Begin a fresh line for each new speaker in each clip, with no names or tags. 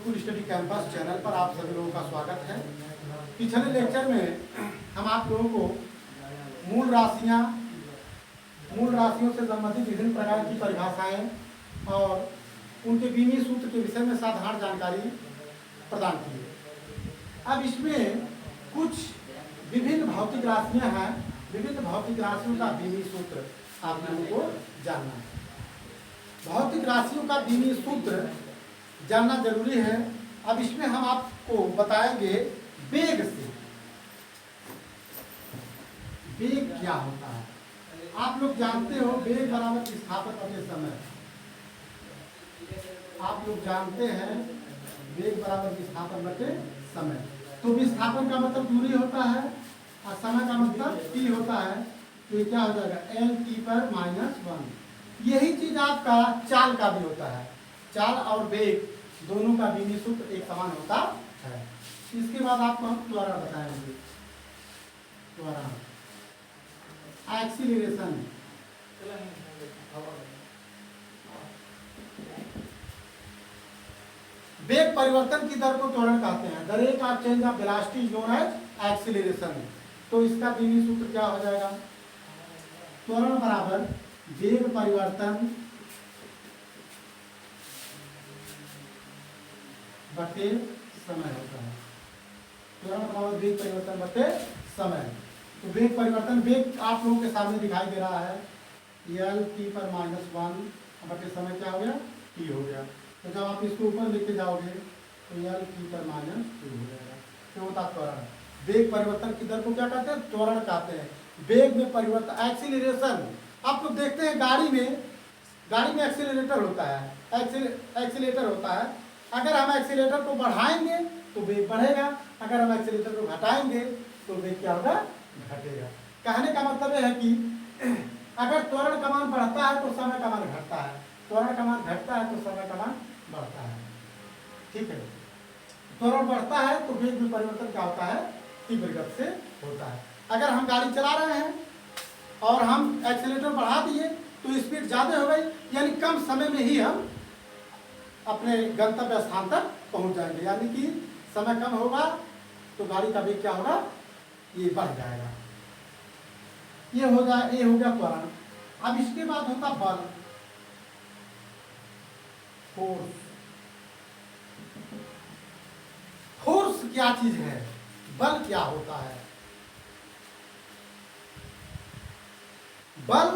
School study campus channel पर आप सभी लोगों का स्वागत है। पिछले लेक्चर में हम आप लोगों को मूल राशियों से संबंधित विभिन्न प्रकार की परिभाषाएं और उनके बीमीय सूत्र के विषय में साधारण जानकारी प्रदान की है। अब इसमें कुछ विभिन्न भौतिक राशियां हैं। विभिन्न भौतिक राशियों का बीमीय सूत्र आप लोगों को जानना है। भौतिक राशियों का बीमीय सूत्र जानना जरूरी है। अब इसमें हम आपको बताएंगे वेग से। वेग क्या होता है आप लोग जानते हो। वेग बराबर विस्थापन बटे समय। आप लोग जानते हैं वेग बराबर विस्थापन बटे समय। तो विस्थापन का मतलब दूरी होता है और समय का मतलब t होता है। तो ये क्या हो जाएगा L t/-1। यही चीज आपका चाल का भी होता है। चाल और वेग दोनों का बीमीय सूत्र एक समान होता है। इसके बाद आपको हम त्वरण बताएंगे। त्वरण एक्सीलरेशन। वेग परिवर्तन की दर को त्वरण कहते हैं। The rate of change of velocity is known as acceleration. तो इसका बीमीय सूत्र क्या हो जाएगा? त्वरण बराबर वेग परिवर्तन बटे समय होता है। त्वरण बराबर वेग परिवर्तन बटे समय। तो वेग परिवर्तन, वेग आप लोगों के सामने दिखाई दे रहा है L t/-1 बटे समय क्या हो गया? t हो गया। तो जब आप इसको ऊपर लेके जाओगे तो L t/-2 हो जाएगा। तो होता त्वरण। वेग परिवर्तन की दर को क्या कहते हैं? त्वरण कहते हैं। वेग में परिवर्तन एक्सीलरेशन। आप लोग देखते हैं गाड़ी में एक्सीलरेटर होता है। एक्सीलरेटर होता है। अगर हम एक्सीलरेटर को बढ़ाएंगे तो वेग बढ़ेगा, अगर हम एक्सीलरेटर को घटाएंगे तो वेग क्या होगा? घटेगा। कहने का मतलब यह है कि अगर त्वरण का मान बढ़ता है तो समय का मान घटता है, त्वरण का मान घटता है तो समय का मान बढ़ता है। ठीक है। त्वरण बढ़ता है तो वेग में परिवर्तन क्या होता है? तीव्र गति से होता है। अगर हम गाड़ी चला रहे हैं और हम एक्सीलरेटर बढ़ा दिए तो स्पीड ज्यादा हो गई, यानी कम समय में ही हम अपने गंतव्य स्थान तक पहुंच जाएंगे। यानी कि समय कम होगा तो गाड़ी का वेग क्या होगा? ये बढ़ जाएगा। ये हो गया त्वरण। अब इसके बाद होता बल, फोर्स। फोर्स क्या चीज है? बल क्या होता है? बल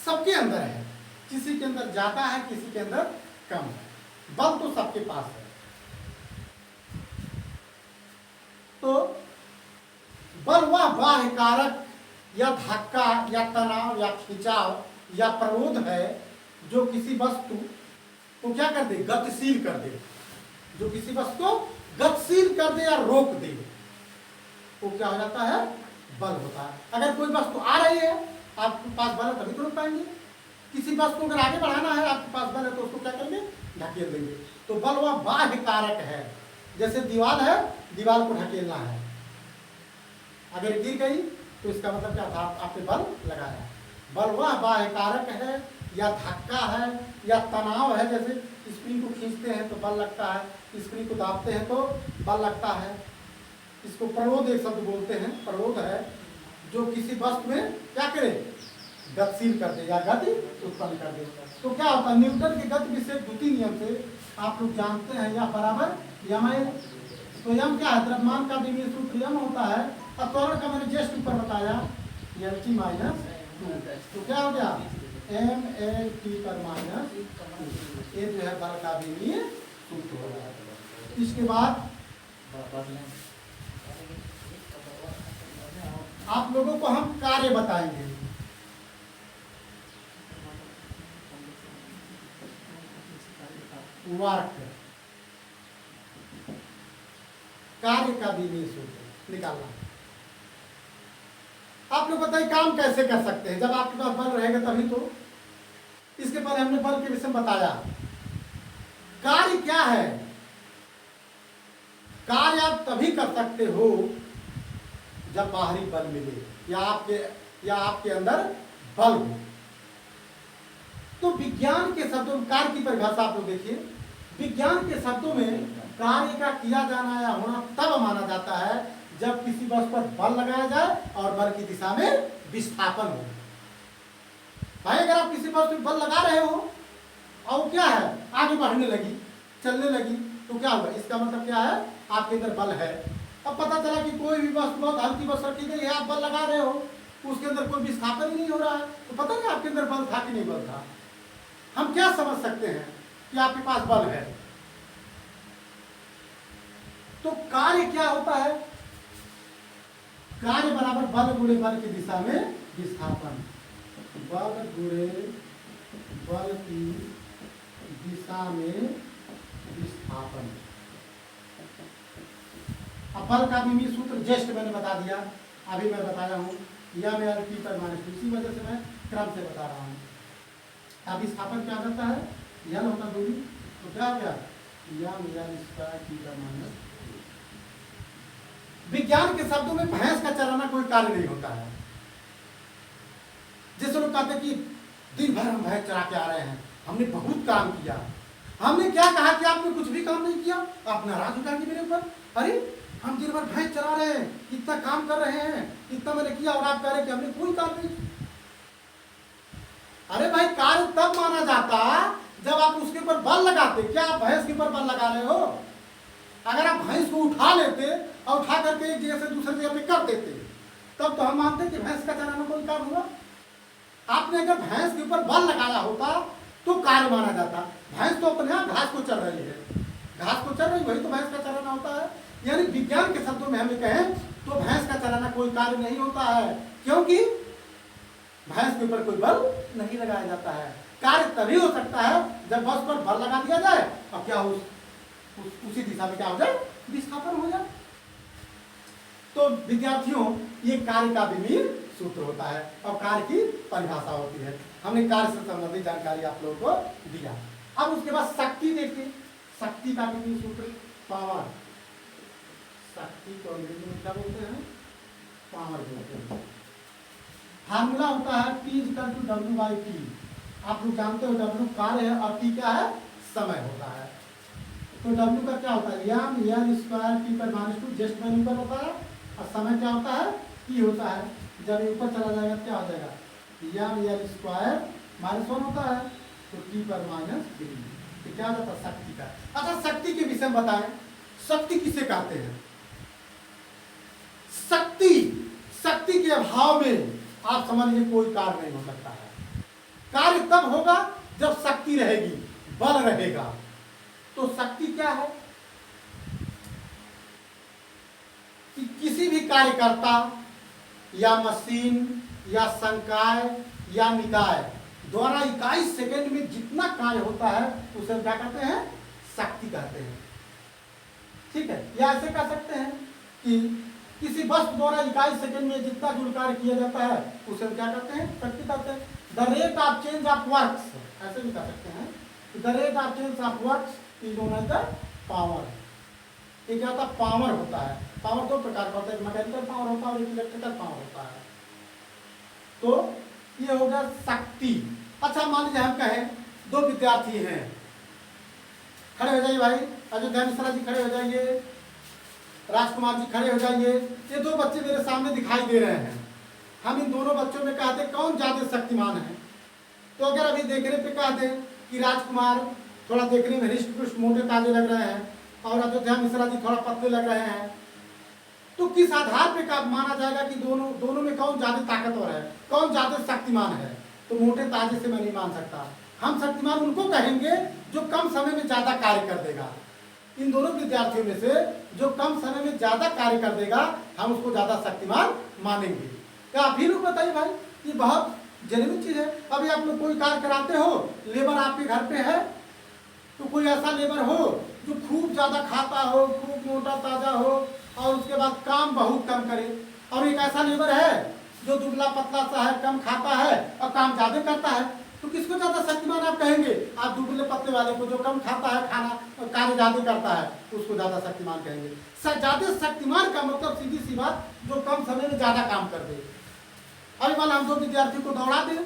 सबके अंदर है, किसी के अंदर ज्यादा है, किसी के अंदर कम है। बल तो सबके पास है। तो बल वह बाह्य कारक या धक्का या तनाव या खिंचाव या प्ररोध है जो किसी वस्तु को क्या कर दे? गतिशील कर दे। जो किसी वस्तु को गतिशील कर दे या रोक दे वो क्या हो जाता है? बल होता है। अगर कोई वस्तु आ रही है, आपके पास बल है तभी तो रोक पाएंगे। किसी वस्तु को अगर आगे बढ़ाना है, आपके पास बल है तो उसको क्या करेंगे? ढकेल देंगे। तो बल वह बाह्य कारक है। जैसे दीवार है, दीवार को ढकेलना है, अगर गिर गई तो इसका मतलब क्या था? आपने बल लगाया। बल वह बाह्य कारक है या धक्का है या तनाव है। जैसे स्प्रिंग को खींचते हैं तो बल लगता है, स्प्रिंग को दाबते हैं तो बल लगता है। इसको प्ररोध एक शब्द बोलते हैं। प्ररोध है जो किसी वस्तु में क्या करे? गतिशील कर दे या गति उत्पन्न कर दे। तो क्या होता है? न्यूटन के गति विषयक द्वितीय नियम से आप लोग जानते हैं या बराबर यम है। तो यम क्या है? द्रव्यमान का बीमीय सूत्र यम होता है। और त्वरण का मैंने जस्ट ऊपर बताया L t/2। तो क्या हो गया? M L t/-2। ये जो है बल का बीमीय सूत्र हो गया। इसके बाद आप लोगों को हम कार्य बताएंगे। वर्क, कार्य का बीमीय सूत्र निकालना। आप लोग बताइए काम कैसे कर सकते हैं? जब आपके पास बल रहेगा तभी तो। इसके पहले हमने बल के विषय में बताया। कार्य क्या है? कार्य आप तभी कर सकते हो जब बाहरी बल मिले या आपके अंदर बल हो। तो विज्ञान के शब्दों कार्य की परिभाषा आप लोग देखिए। विज्ञान के शब्दों में कार्य का किया जाना या होना तब माना जाता है जब किसी वस्तु पर बल लगाया जाए और बल की दिशा में विस्थापन हो। भाई अगर आप किसी वस्तु पर बल लगा रहे हो और वो क्या है, आगे बढ़ने लगी, चलने लगी, तो क्या होगा, इसका मतलब क्या है, आपके अंदर बल है। अब पता चला कि कोई भी वस्तु बहुत हल्की वस्तु रखी गई है, आप बल लगा रहे हो, उसके अंदर कोई विस्थापन ही नहीं हो रहा है, तो पता नहीं आपके अंदर बल था कि नहीं बल था। हम क्या समझ सकते हैं कि आपके पास बल है। तो कार्य क्या होता है, कार्य बराबर बल गुणे बल की दिशा में विस्थापन, बल गुणे बल की दिशा में विस्थापन। अब बल का भी सूत्र जस्ट मैंने बता दिया, अभी मैं बताया हूं, या मैं टी पर माइनस, इसी वजह से मैं क्रम से बता रहा हूं। अब विस्थापन क्या करता है, यल होता दूरी, तो क्या हो गया, या स्क्वायर टी पर माइनस। विज्ञान के शब्दों में भैंस का चराना कोई कार्य नहीं होता है। जैसे लोग कहते हैं कि दिन भर हम भैंस चरा के आ रहे हैं, हमने बहुत काम किया। हमने क्या कहा कि आपने कुछ भी काम नहीं किया, आप नाराज हो जाएंगे मेरे ऊपर। अरे हम दिन भर भैंस चरा रहे हैं, इतना काम कर रहे हैं, इतना मैंने किया, और आप कह रहे हैं कि हमने कोई काम नहीं किया। अरे भाई कार्य तब माना जाता जब आप उसके ऊपर बल लगाते। क्या आप भैंस के ऊपर बल लगा रहे हो? अगर आप भैंस को उठा लेते और उठा करके एक जगह से दूसरे जगह पे कर देते, तब तो हम मानते कि भैंस का चराना कोई काम हुआ। आपने अगर भैंस के ऊपर बल लगाया होता तो कार्य माना जाता। भैंस तो अपने यहाँ घास को चर रही है, घास को चर रही, वही तो भैंस का चराना होता है। यानी विज्ञान के शब्दों में हमें कहें तो भैंस का चराना कोई कार्य नहीं होता है, क्योंकि भैंस के ऊपर कोई बल नहीं लगाया जाता है। कार्य तभी हो सकता है जब बस पर बल लगा दिया जाए और क्या उसी दिशा में क्या हो जाए, विस्थापन हो जाए। तो विद्यार्थियों, ये कार्य का विमीर सूत्र होता है और कार्य की परिभाषा होती है। हमने कार्य से संबंधित जानकारी आप लोगों को दिया। अब उसके बाद शक्ति देखिए, शक्ति का विमीर सूत्र पावर। शक्ति को अंग्रेजी में क्या बोलते हैं, पावर बोलते हैं। फार्मूला होता है P = W/T। आप लोग जानते हो W कार्य है और T क्या है, समय होता है। तो W का क्या होता है, यम L स्क्वायर T पर -2, जस्ट मैन ऊपर होता है, और समय क्या होता है, T होता है। जब ये ऊपर चला जाएगा क्या हो जाएगा, यम L स्क्वायर -1 होता है, तो T पर -3। तो क्या होता है, शक्ति का। अच्छा, शक्ति के विषय में बताएं, शक्ति किसे कहते हैं। शक्ति के अभाव में आप समझिए कोई कार्य नहीं हो सकता है। कार्य तब होगा जब शक्ति रहेगी, बल रहेगा। तो शक्ति क्या है कि किसी भी कार्यकर्ता या मशीन या संकाय या निकाय द्वारा 21 सेकंड में जितना कार्य होता है उसे क्या कहते हैं, शक्ति कहते हैं। ठीक है, या ऐसे कह सकते हैं कि किसी वस्तु द्वारा 21 सेकंड में जितना जो कार्य किया जाता है उसे क्या कहते हैं, शक्ति कहते हैं। The rate of change of works, ऐसे भी कह सकते हैं, the rate of change of works is known as the power. ये क्या होता है, पावर होता है। पावर दो प्रकार का होता है, एक मैकेनिकल पावर होता है और एक इलेक्ट्रिकल पावर होता है। तो ये हो गया शक्ति। अच्छा, मान लीजिए हम कहें दो विद्यार्थी हैं, खड़े हो जाइए भाई, अयोध्या मिश्रा जी खड़े हो जाइए, राजकुमार जी खड़े हो जाइए। ये दो बच्चे मेरे सामने दिखाई दे रहे हैं। हम इन दोनों बच्चों में कहते कौन ज्यादा शक्तिमान है। तो अगर अभी देखने पे कहते कि राजकुमार थोड़ा देखने में हृष्ट पुष्ट मोटे ताजे लग रहे हैं और अयोध्या मिश्रा जी थोड़ा पतले लग रहे हैं, तो किस आधार पे का माना जाएगा कि दोनों में कौन ज्यादा ताकतवर है, कौन ज्यादा शक्तिमान है। तो मोटे ताजे से मैं नहीं मान सकता। हम शक्तिमान उनको कहेंगे जो कम समय में ज्यादा कार्य कर देगा। इन दोनों विद्यार्थियों में से जो कम समय में ज्यादा कार्य कर देगा हम उसको ज्यादा शक्तिमान मानेंगे। क्या आप ही लोग बताइए भाई, ये बहुत जेन्युइन चीज है। अभी आप लोग कोई कार्य कराते हो, लेबर आपके घर पे है, तो कोई ऐसा लेबर हो जो खूब ज्यादा खाता हो, खूब मोटा ताजा हो और उसके बाद काम बहुत कम करे, और एक ऐसा लेबर है जो दुबला पतला सा है, कम खाता है और काम ज्यादा करता है, तो किसको ज्यादा शक्तिमान आप कहेंगे? आप दुबले पतले वाले को, जो कम खाता है, खाना कार्य ज्यादा करता है, उसको ज्यादा शक्तिमान कहेंगे। ज्यादा शक्तिमान का मतलब सीधी सी बात, जो कम समय में ज्यादा काम कर दे। अभी मान हम दो विद्यार्थी को दौड़ा दें,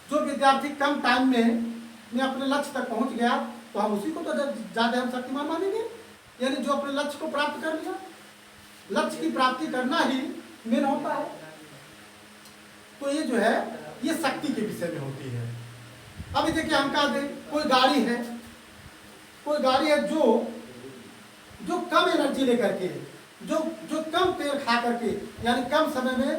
जो विद्यार्थी कम टाइम में अपने लक्ष्य तक पहुंच गया तो हम उसी को तो ज़्यादा हम शक्तिमान मानेंगे, यानी जो अपने लक्ष्य को प्राप्त कर लिया। लक्ष्य की प्राप्ति करना ही मेन होता है। तो ये जो है ये शक्ति के विषय में होती है। अभी देखिए हम कहा दें कोई गाड़ी है जो कम एनर्जी लेकर के, जो कम तेल खा करके, यानी कम समय में